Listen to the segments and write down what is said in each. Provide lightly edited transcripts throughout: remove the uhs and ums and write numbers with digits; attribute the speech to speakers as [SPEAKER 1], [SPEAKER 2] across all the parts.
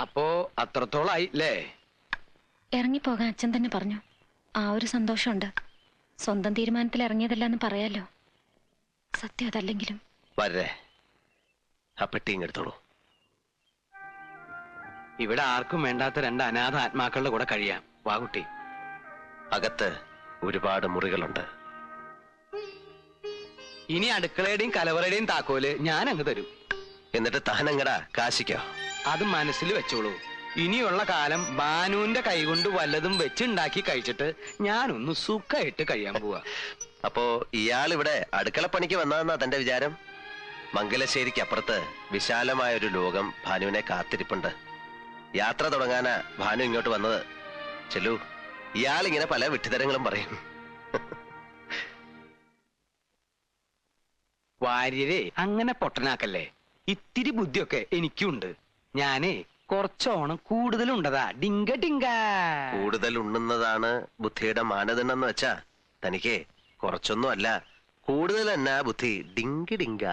[SPEAKER 1] അപ്പോ അത്രത്തോളായി അല്ലേ?
[SPEAKER 2] ഇറങ്ങിപ്പോകാൻ അച്ഛൻ തന്നെ പറഞ്ഞു. ആ ഒരു സന്തോഷമുണ്ട്. സ്വന്തം തീരുമാനത്തിൽ ഇറങ്ങിയതല്ല എന്ന് പറയാലോ. സത്യം അതല്ലെങ്കിലും.
[SPEAKER 3] വരേ, ആ പെട്ടിയും എടുത്തോളൂ.
[SPEAKER 1] ഇവിടെ ആർക്കും വേണ്ടാത്ത രണ്ട് അനാഥ ആത്മാക്കളുടെ കൂടെ കഴിയാം. വാകുട്ടി,
[SPEAKER 3] അകത്ത് ഒരുപാട് മുറികളുണ്ട്.
[SPEAKER 1] ഇനി അടുക്കളയുടെയും കലവറയുടെയും താക്കോല് ഞാൻ അങ്ങ് തരും.
[SPEAKER 3] എന്നിട്ട് താനെങ്ങടാ കാശിക്കോ?
[SPEAKER 1] അത് മനസ്സിൽ വെച്ചോളൂ. ഇനിയുള്ള കാലം ബാനുവിന്റെ കൈകൊണ്ട് വല്ലതും വെച്ചുണ്ടാക്കി കഴിച്ചിട്ട് ഞാനൊന്ന് സുഖമായിട്ട് കഴിയാൻ പോവാ.
[SPEAKER 3] അപ്പോ ഇയാളിവിടെ അടുക്കളപ്പണിക്ക് വന്നതെന്നാ തന്റെ വിചാരം? മംഗലശ്ശേരിക്ക് അപ്പുറത്ത് വിശാലമായ ഒരു ലോകം ഭാനുവിനെ കാത്തിരിപ്പുണ്ട്. യാത്ര തുടങ്ങാനാ ഭാനു ഇങ്ങോട്ട് വന്നത്. ചെല്ലു, ഇയാളിങ്ങനെ പല വിട്ടുതരങ്ങളും പറയും.
[SPEAKER 1] വാര്യരെ അങ്ങനെ പൊട്ടനാക്കല്ലേ. ഇത്തിരി ബുദ്ധിയൊക്കെ എനിക്കുണ്ട്. ഞാനേ കുറച്ചോണം കൂടുതലുണ്ടതാ. ഡിങ്ക ഡിങ്ക.
[SPEAKER 3] കൂടുതൽ ഉണ്ണുന്നതാണ് ബുദ്ധിയുടെ മാനദണ്ഡം എന്ന് വെച്ചാ തനിക്ക് കുറച്ചൊന്നും അല്ല, കൂടുതൽ തന്നെ ബുദ്ധി. ഡിങ്കി ഡിങ്ക.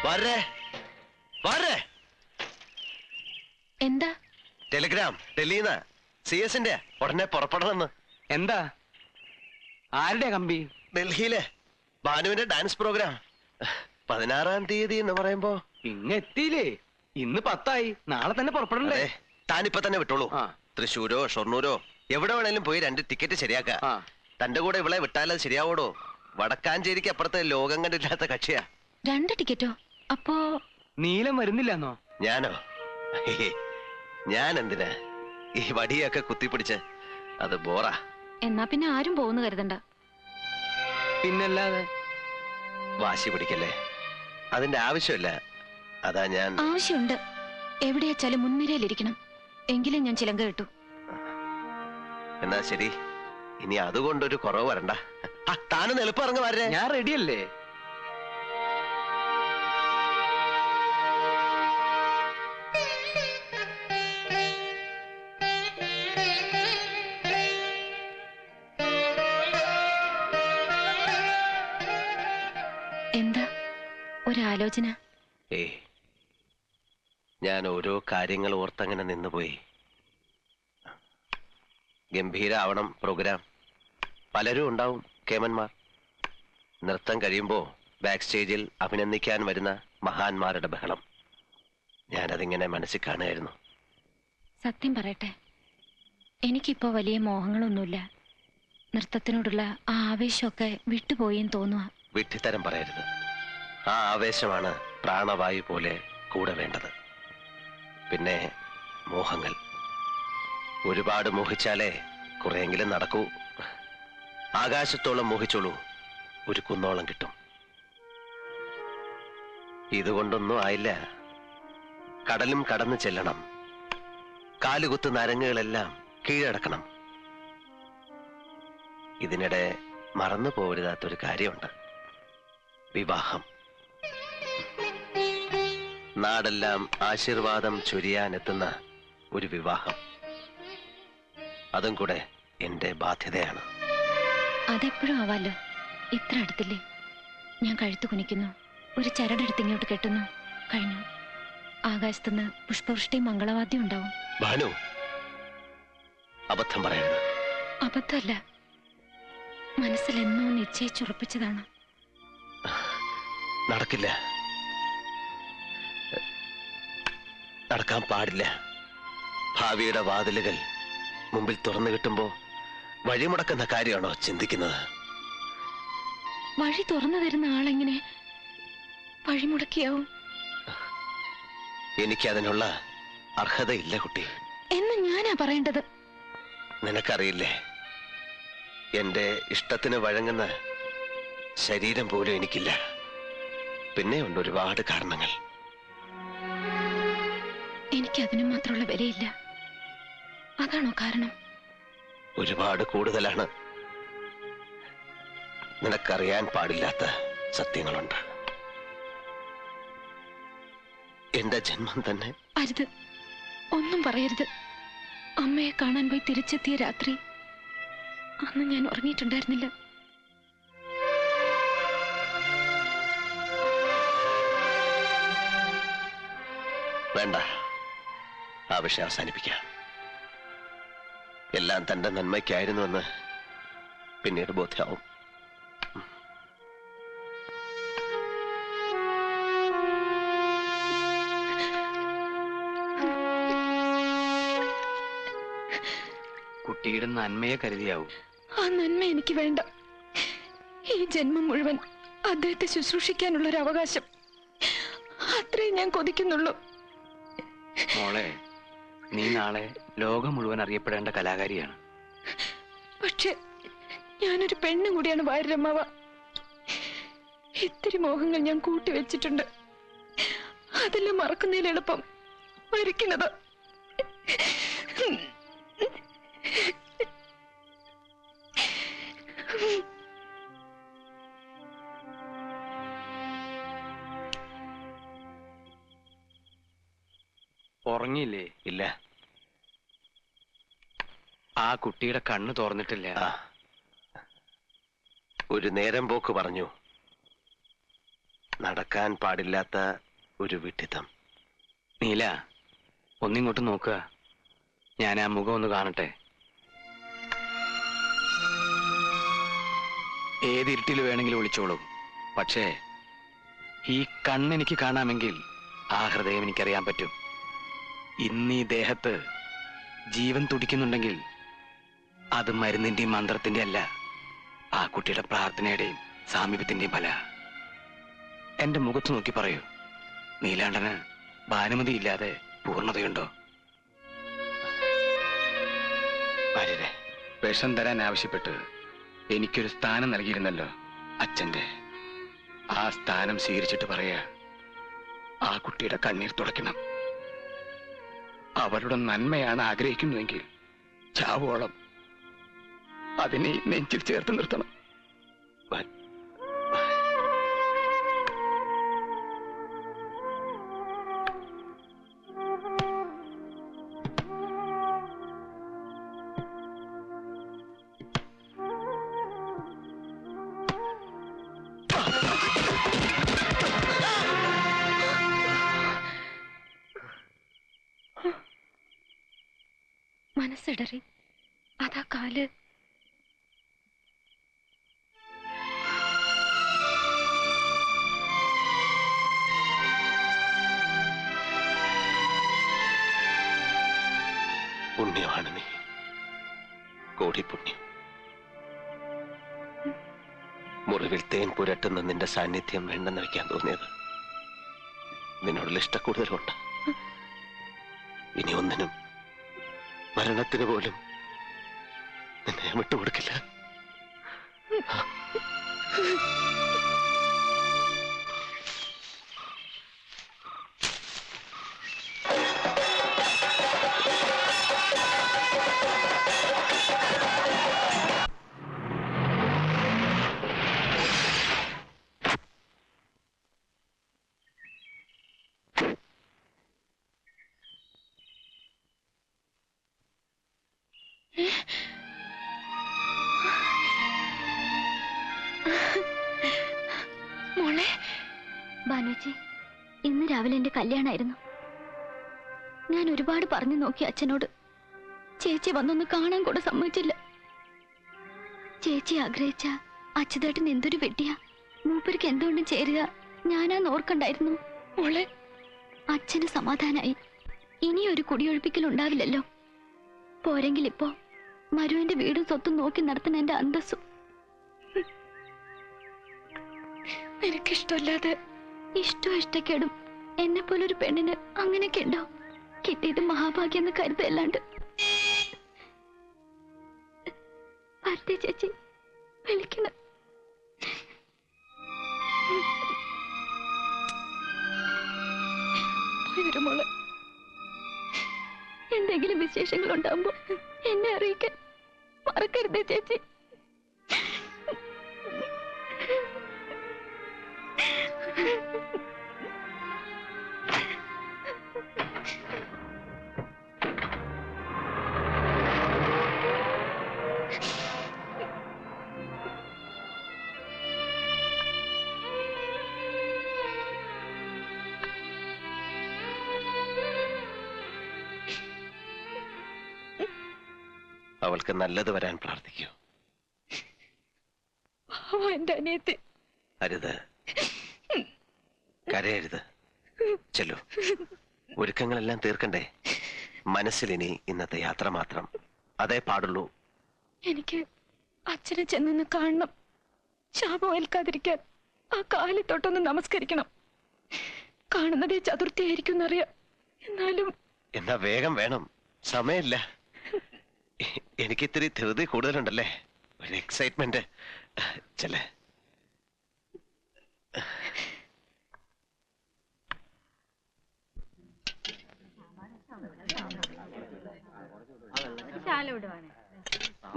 [SPEAKER 3] വരേ വരേ.
[SPEAKER 2] എന്താ?
[SPEAKER 3] ടെലിഗ്രാം ഡൽഹിന്ന് CS-ന്റെ ഉടനെ പുറപ്പെടണമെന്ന്.
[SPEAKER 1] എന്താ? ആരുടെ കമ്പി?
[SPEAKER 3] ഡൽഹിയിലെ ഭാനുവിന്റെ ഡാൻസ് പ്രോഗ്രാം 16-ാം തീയതി എന്ന് പറയുമ്പോ
[SPEAKER 1] ഇങ്ങെത്തിയില്ലേ? ഇന്ന് 10 നാളെ തന്നെ പുറപ്പെടണ്ടേ?
[SPEAKER 3] താനിപ്പോ തന്നെ വിട്ടോളൂ. തൃശ്ശൂരോ ഷൊർണൂരോ എവിടെ വേണേലും പോയി 2 ടിക്കറ്റ് ശരിയാക്ക. തന്റെ കൂടെ ഇവളെ വിട്ടാലത് ശരിയാവോടോ? വടക്കാഞ്ചേരിക്ക് അപ്പുറത്തെ ലോകം കണ്ടില്ലാത്ത കക്ഷിയാ.
[SPEAKER 2] 2 ടിക്കറ്റോ? അപ്പോ
[SPEAKER 1] നീലം വരുന്നില്ലെന്നോ?
[SPEAKER 3] ഞാനോ? ഞാൻ എന്തിനാ ഈ വടിയൊക്കെ കുത്തിപ്പിടിച്ച്? അത് ബോറാ.
[SPEAKER 2] എന്നാ പിന്നെ ആരും പോകുന്നു കരുതണ്ട.
[SPEAKER 1] പിന്നല്ലാതെ.
[SPEAKER 3] വാശി പിടിക്കല്ലേ, അതിന്റെ ആവശ്യമില്ല. അതാ ഞാൻ.
[SPEAKER 2] ആവശ്യമുണ്ട്. എവിടെയാച്ചാലും മുൻനിരയിലിരിക്കണം. എങ്കിലും ഞാൻ ചിലങ്ക കിട്ടു.
[SPEAKER 3] എന്നാ ശരി, ഇനി അതുകൊണ്ടൊരു കുറവ് വരണ്ട. താനും എളുപ്പം ഇറങ്ങി വരേ.
[SPEAKER 1] ഞാൻ റെഡിയല്ലേ?
[SPEAKER 2] എന്താ ഒരാലോചന?
[SPEAKER 3] ഞാൻ ഓരോ കാര്യങ്ങൾ ഓർത്തങ്ങനെ നിന്നുപോയി. ഗംഭീരാവണം പ്രോഗ്രാം. പലരും ഉണ്ടാവും കേമന്മാർ. നൃത്തം കഴിയുമ്പോ ബാക്ക് സ്റ്റേജിൽ അഭിനന്ദിക്കാൻ വരുന്ന മഹാന്മാരുടെ ബഹളം. ഞാനതിങ്ങനെ മനസ്സിൽ കാണുകയായിരുന്നു.
[SPEAKER 2] സത്യം പറയട്ടെ, എനിക്കിപ്പോ വലിയ മോഹങ്ങളൊന്നുമില്ല. നൃത്തത്തിനോടുള്ള ആ ആവേശമൊക്കെ വിട്ടുപോയെന്ന് തോന്നുക.
[SPEAKER 3] വിഡ്ഢിത്തരം പറയരുത്. ആ ആവേശമാണ് പ്രാണവായു പോലെ കൂടെ വേണ്ടത്. പിന്നെ മോഹങ്ങൾ ഒരുപാട് മോഹിച്ചാലേ കുറെയെങ്കിലും നടക്കൂ. ആകാശത്തോളം മോഹിച്ചോളൂ, ഒരു കുന്നോളം കിട്ടും. ഇതുകൊണ്ടൊന്നും ആയില്ല. കടലും കടന്നു ചെല്ലണം. കാലുകുത്ത് നരങ്ങുകളെല്ലാം കീഴടക്കണം. ഇതിനിടെ മറന്നു പോകരുതാത്തൊരു കാര്യമുണ്ട്. വിവാഹം. നാടെല്ലാം ആശീർവാദം ചൊരിയാനെത്തുന്ന ഒരു വിവാഹം. അതും കൂടെ എന്റെ ബാധ്യതയാണ്.
[SPEAKER 2] അതെപ്പോഴും ആവാലോ. ഇത്ര അടുത്തില്ലേ? ഞാൻ കഴുത്തു കുനിക്കുന്നു, ഒരു ചരടെടുത്ത് ഇങ്ങോട്ട് കെട്ടുന്നു, കഴിഞ്ഞു. ആകാശത്തുനിന്ന് പുഷ്പവൃഷ്ടിയും മംഗളവാദ്യം ഉണ്ടാവും.
[SPEAKER 3] ഭാനു, അബദ്ധം പറയരുത്.
[SPEAKER 2] അബദ്ധമല്ല, മനസ്സിൽ എന്നോ നിശ്ചയിച്ചുറപ്പിച്ചതാണ്.
[SPEAKER 3] നടക്കില്ല, നടക്കാൻ പാടില്ല. ഭാവിയുടെ വാതിലുകൾ മുമ്പിൽ തുറന്നു കിട്ടുമ്പോ വഴിമുടക്കുന്ന കാര്യമാണോ ചിന്തിക്കുന്നത്?
[SPEAKER 2] വഴി തുറന്നു തരുന്ന ആളെങ്ങനെ വഴിമുടക്കിയാവും?
[SPEAKER 3] എനിക്കതിനുള്ള അർഹതയില്ല കുട്ടി.
[SPEAKER 2] എന്ന് ഞാനാ പറയേണ്ടത്.
[SPEAKER 3] നിനക്കറിയില്ലേ, എന്റെ ഇഷ്ടത്തിന് വഴങ്ങുന്ന ശരീരം പോലും എനിക്കില്ല. പിന്നെ ഉണ്ട് ഒരുപാട് കാരണങ്ങൾ.
[SPEAKER 2] എനിക്കതിനു മാത്രമുള്ള വിലയില്ല. അതാണോ കാരണം?
[SPEAKER 3] ഒരുപാട് കൂടുതലാണ്. നിനക്കറിയാൻ പാടില്ലാത്ത സത്യങ്ങളുണ്ട്. എന്റെ ജന്മം തന്നെ.
[SPEAKER 2] അരുത്, ഒന്നും പറയരുത്. അമ്മയെ കാണാൻ പോയി തിരിച്ചെത്തിയ രാത്രി അന്ന് ഞാൻ ഉറങ്ങിയിട്ടുണ്ടായിരുന്നില്ല.
[SPEAKER 3] വേണ്ട, ആ വിഷയം അവസാനിപ്പിക്കാം. എല്ലാം തന്റെ നന്മയ്ക്കായിരുന്നുവെന്ന് പിന്നീട് ബോധ്യമാവും.
[SPEAKER 1] കുട്ടിയുടെ നന്മയെ കരുതിയാവും.
[SPEAKER 2] ആ നന്മ എനിക്ക് വേണ്ട. ഈ ജന്മം മുഴുവൻ അദ്ദേഹത്തെ ശുശ്രൂഷിക്കാനുള്ള ഒരു അവകാശം, അത്രേ ഞാൻ കൊതിക്കുന്നുള്ളൂ.
[SPEAKER 1] മോളെ, നീ നാളെ ലോകം മുഴുവൻ അറിയപ്പെടേണ്ട കലാകാരിയാണ്.
[SPEAKER 2] പക്ഷെ ഞാനൊരു പെണ്ണും കൂടിയാണ് വാര്യരമ്മാവ. ഇത്തിരി മോഹങ്ങൾ ഞാൻ കൂട്ടിവെച്ചിട്ടുണ്ട്. അതെല്ലാം മറക്കുന്നതിൽ എളുപ്പം മരിക്കുന്നത്.
[SPEAKER 1] ഉറങ്ങിയില്ലേ?
[SPEAKER 3] ഇല്ല.
[SPEAKER 1] ആ കുട്ടിയുടെ കണ്ണ് തുറന്നിട്ടില്ല.
[SPEAKER 3] ഒരു നേരം പോക്ക് പറഞ്ഞു. നടക്കാൻ പാടില്ലാത്ത ഒരു വിഡ്ഢിത്തം.
[SPEAKER 1] നീല, ഒന്നിങ്ങോട്ട് നോക്കുക. ഞാൻ ആ മുഖം ഒന്ന് കാണട്ടെ. ഏതിരുട്ടിൽ വേണമെങ്കിലും വിളിച്ചോളൂ. പക്ഷേ ഈ കണ്ണെനിക്ക് കാണാമെങ്കിൽ ആ ഹൃദയം എനിക്കറിയാൻ പറ്റും. ഇന്ന് ഈ ദേഹത്ത് ജീവൻ തുടിക്കുന്നുണ്ടെങ്കിൽ അത് മരുന്നിന്റെയും മന്ത്രത്തിന്റെ അല്ല, ആ കുട്ടിയുടെ പ്രാർത്ഥനയുടെയും സാമീപ്യത്തിന്റെയും ഫല. എന്റെ മുഖത്ത് നോക്കി പറയൂ, നീലാണ്ടന് ഭാനുമതി ഇല്ലാതെ പൂർണ്ണതയുണ്ടോ? ഭാര്യരെ വിഷം തരാൻ ആവശ്യപ്പെട്ട് എനിക്കൊരു സ്ഥാനം നൽകിയിരുന്നല്ലോ അച്ഛന്റെ. ആ സ്ഥാനം സ്വീകരിച്ചിട്ട് പറയാ, ആ കുട്ടിയുടെ കണ്ണീർ തുടയ്ക്കണം. അവരുടെ നന്മയാണ് ആഗ്രഹിക്കുന്നുവെങ്കിൽ ചാവോളം അതിനെ നെഞ്ചിൽ ചേർത്ത് നിർത്തണം.
[SPEAKER 2] മനസ്സിടറി. അതാ കാല്.
[SPEAKER 3] പുണ്യമാണ് നീ, കോടി പുണ്യം. മുറിവിൽ തേൻ പുരട്ടുന്ന നിന്റെ സാന്നിധ്യം വേണ്ടെന്ന് വെക്കാൻ തോന്നിയത് നിന്നോടുള്ള ഇഷ്ടക്കൂടുതലുണ്ട്. ഇനി ഒന്നിനും, മരണത്തിന് പോലും നിന്നെ വിട്ടുകൊടുക്കില്ല.
[SPEAKER 2] മോളെ.
[SPEAKER 4] ബാനുജി, ഇന്ന് രാവിലെ എന്റെ കല്യാണമായിരുന്നു. ഞാൻ ഒരുപാട് പറഞ്ഞു നോക്കി അച്ഛനോട്. ചേച്ചി വന്നൊന്ന് കാണാൻ കൂടെ സമ്മതിച്ചില്ല. ചേച്ചി ആഗ്രഹിച്ച അച്യുതേട്ടൻ എന്തൊരു വെട്ടിയാ. മൂപ്പർക്ക് എന്തുകൊണ്ടും ചേരുക ഞാനാന്ന് ഓർക്കണ്ടായിരുന്നു.
[SPEAKER 2] മോളെ,
[SPEAKER 4] അച്ഛന് സമാധാനായി. ഇനിയൊരു കുടിയൊഴിപ്പിക്കൽ ഉണ്ടാവില്ലല്ലോ. പോരെങ്കിൽ ഇപ്പോ മരുവിന്റെ വീടും സ്വത്തും നോക്കി നടത്തുന്ന എന്റെ അന്തസ്സും.
[SPEAKER 2] നിനക്കിഷ്ടമില്ലാതെ
[SPEAKER 4] ഇഷ്ടവും ഇഷ്ടക്കേടും എന്നെ പോലൊരു പെണ്ണിന് അങ്ങനെയൊക്കെ ഉണ്ടോ? കിട്ടിയത് മഹാഭാഗ്യം എന്ന് കരുതല്ലാണ്ട്. ഭാരതി ചേച്ചി വിളിക്കണം.
[SPEAKER 2] പോയി വരും മോളെ.
[SPEAKER 4] എന്തെങ്കിലും വിശേഷങ്ങൾ ഉണ്ടാകുമ്പോ എന്നെ അറിയിക്കാൻ മറക്കരുതേ ചേച്ചി.
[SPEAKER 3] അവൾക്ക് നല്ലത് വരാൻ പ്രാർത്ഥിക്കൂ.
[SPEAKER 2] എന്റെ അനിയത്തി.
[SPEAKER 3] അരുത്, കരയരുത്. ചെല്ലു, ഒരുക്കങ്ങളെല്ലാം തീർക്കണ്ടേ? മനസ്സിലിനി ഇന്നത്തെ യാത്ര മാത്രം, അതേ പാടുള്ളൂ.
[SPEAKER 2] എനിക്ക് അച്ഛനെ ചെന്നൊന്ന് കാണണം. ശാപം ഏൽക്കാതിരിക്കാൻ ആ കാലിൽ തൊട്ടൊന്ന് നമസ്കരിക്കണം. കാണുന്നതേ ചതുർത്ഥിയായിരിക്കും എന്നറിയാം.
[SPEAKER 3] എന്നാ വേഗം വേണം, സമയമില്ല. എനിക്ക് ഇത്തിരി ധൃതി കൂടുതലുണ്ടല്ലേ, ഒരു എക്സൈറ്റ്മെന്റ്. ചെല്ലേ.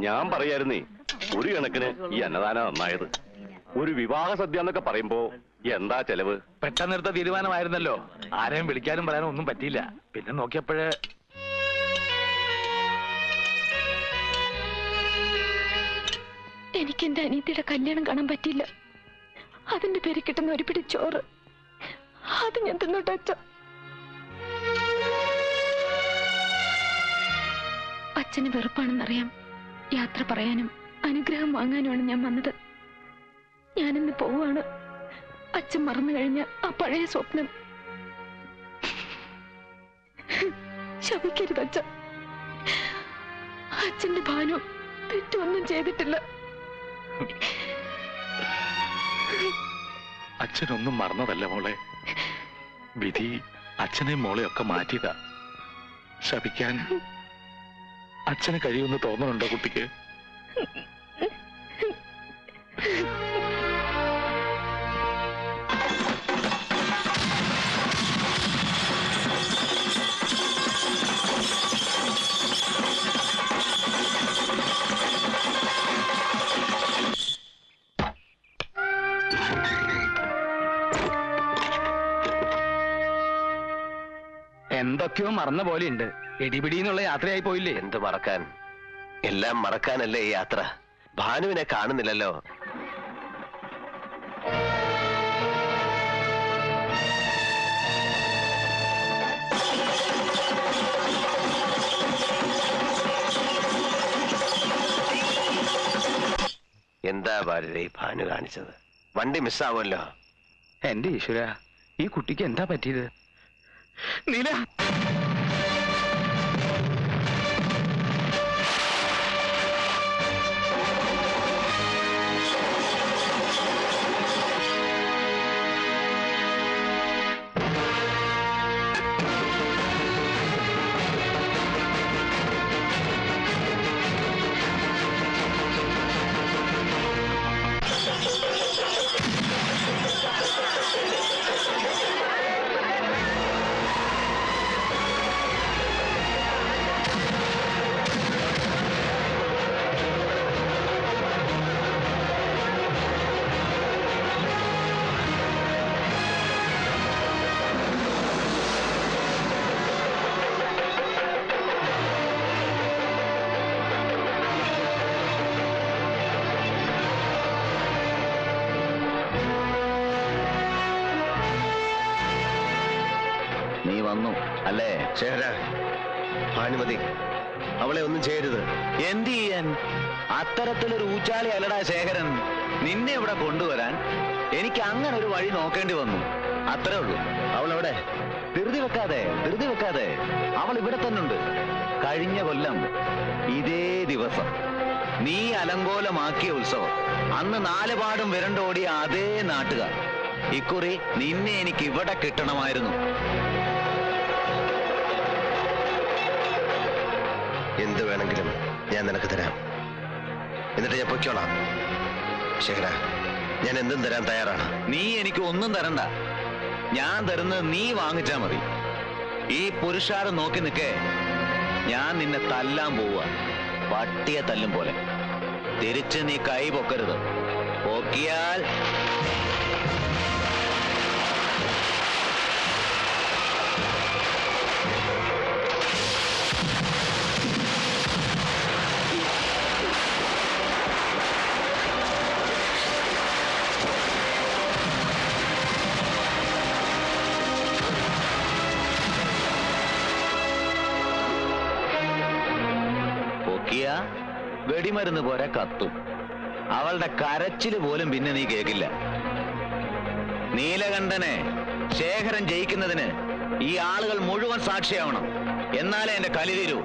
[SPEAKER 5] ഞാൻ പറയായിരുന്നേ, ഒരു കണക്കിന് ഈ അന്നദാനം നന്നായത്. ഒരു വിവാഹ സദ്യ എന്നൊക്കെ പറയുമ്പോ എന്താ ചെലവ്?
[SPEAKER 1] പെട്ടെന്നെടുത്ത തീരുമാനമായിരുന്നല്ലോ. ആരെയും വിളിക്കാനും പറയാനും ഒന്നും പറ്റിയില്ല. പിന്നെ നോക്കിയപ്പോഴേ
[SPEAKER 2] എനിക്ക് എന്റെ അനിയത്തിയുടെ കല്യാണം കാണാൻ പറ്റിയില്ല. അതിന്റെ പേര് കിട്ടുന്ന ഒരു പിടി ചോറ്, അത് ഞാൻ തിന്നോട്ടെ അച്ഛ. അച്ഛന് വെറുപ്പാണെന്നറിയാം. യാത്ര പറയാനും അനുഗ്രഹം വാങ്ങാനുമാണ് ഞാൻ വന്നത്. ഞാനിന്ന് പോവാണ്. അച്ഛൻ മറന്നു കഴിഞ്ഞ ആ പഴയ സ്വപ്നം ശപിക്കരുത് അച്ഛ. അച്ഛന്റെ ഭാനു തെറ്റൊന്നും ചെയ്തിട്ടില്ല.
[SPEAKER 5] അച്ഛനൊന്നും മറന്നതല്ല മോളെ. വിധി അച്ഛനെയും മോളെയും ഒക്കെ മാറ്റിയതാ. ശപിക്കാൻ അച്ഛന് കഴിയുമെന്ന് തോന്നുന്നുണ്ടോ കുട്ടിക്ക്?
[SPEAKER 1] എന്തൊക്കെയോ മറന്ന പോലെയുണ്ട്. ഇടിപിടിന്നുള്ള യാത്രയായി പോയില്ലേ?
[SPEAKER 3] എന്ത് മറക്കാൻ? എല്ലാം മറക്കാനല്ലേ ഈ യാത്ര. ഭാനുവിനെ കാണുന്നില്ലല്ലോ. എന്താ ഭാര്യ ഈ ഭാനു കാണിച്ചത്? വണ്ടി മിസ്സാവുമല്ലോ.
[SPEAKER 1] എന്റെ ഈശ്വര, ഈ കുട്ടിക്ക് എന്താ പറ്റിയത്? നീല,
[SPEAKER 3] നീ വന്നു അല്ലേ? ശേഖര, ഭാനുമതി അവളെ ഒന്നും ചെയ്യരുത്.
[SPEAKER 6] എന്ത് ചെയ്യാൻ? അത്തരത്തിലൊരു ഊച്ചാളി അല്ലടാ ശേഖരൻ. നിന്നെ ഇവിടെ കൊണ്ടുവരാൻ എനിക്ക് അങ്ങനെ ഒരു വഴി നോക്കേണ്ടി വന്നു, അത്രേ ഉള്ളൂ.
[SPEAKER 3] അവളവിടെ
[SPEAKER 6] ധൃതി വെക്കാതെ അവൾ ഇവിടെ തന്നെ ഉണ്ട്. കഴിഞ്ഞ കൊല്ലം ഇതേ ദിവസം നീ അലങ്കോലമാക്കിയ ഉത്സവം, അന്ന് നാലുപാടും വിരണ്ടോടിയ അതേ നാട്ടുകാർ. ഇക്കുറി നിന്നെ എനിക്ക് ഇവിടെ കിട്ടണമായിരുന്നു.
[SPEAKER 3] എന്ത് വേണമെങ്കിലും ഞാൻ നിനക്ക് തരാം. എന്നിട്ട് ഞാൻ പൊയ്ക്കോളാം. ശേഖര, ഞാൻ എന്തും തരാൻ തയ്യാറാണ്.
[SPEAKER 6] നീ എനിക്ക് ഒന്നും തരണ്ട. ഞാൻ തരുന്നത് നീ വാങ്ങിച്ചാ മതി. ഈ പുരുഷാരം നോക്കി നിൽക്കേ. ഞാൻ നിന്നെ തല്ലാൻ പോവുക, പട്ടിയെ തല്ലും പോലെ. തിരിച്ച് നീ കൈ പൊക്കരുത്. പൊക്കിയാൽ പൊക്കിയ വെടിമരുന്ന് പോലെ കത്തും. അവളുടെ കരച്ചില് പോലും പിന്നെ നീ കേൾക്കില്ല. നീലകണ്ഠനെ ശേഖരൻ ജയിക്കുന്നതിന് ഈ ആളുകൾ മുഴുവൻ സാക്ഷിയാവണം. എന്നാലേ എന്റെ കലി തീരൂ.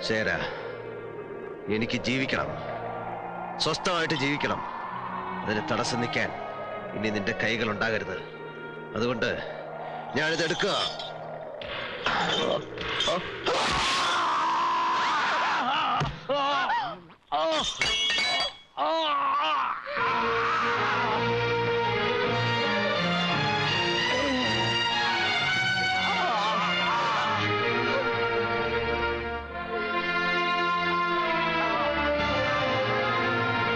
[SPEAKER 3] ശരാ, എനിക്ക് ജീവിക്കണം, സ്വസ്ഥമായിട്ട് ജീവിക്കണം. അതിന് തടസ്സം നിൽക്കാൻ ഇനി നിന്റെ കൈകൾ ഉണ്ടാകരുത്. അതുകൊണ്ട് ഞാനിത് എടുക്കുക.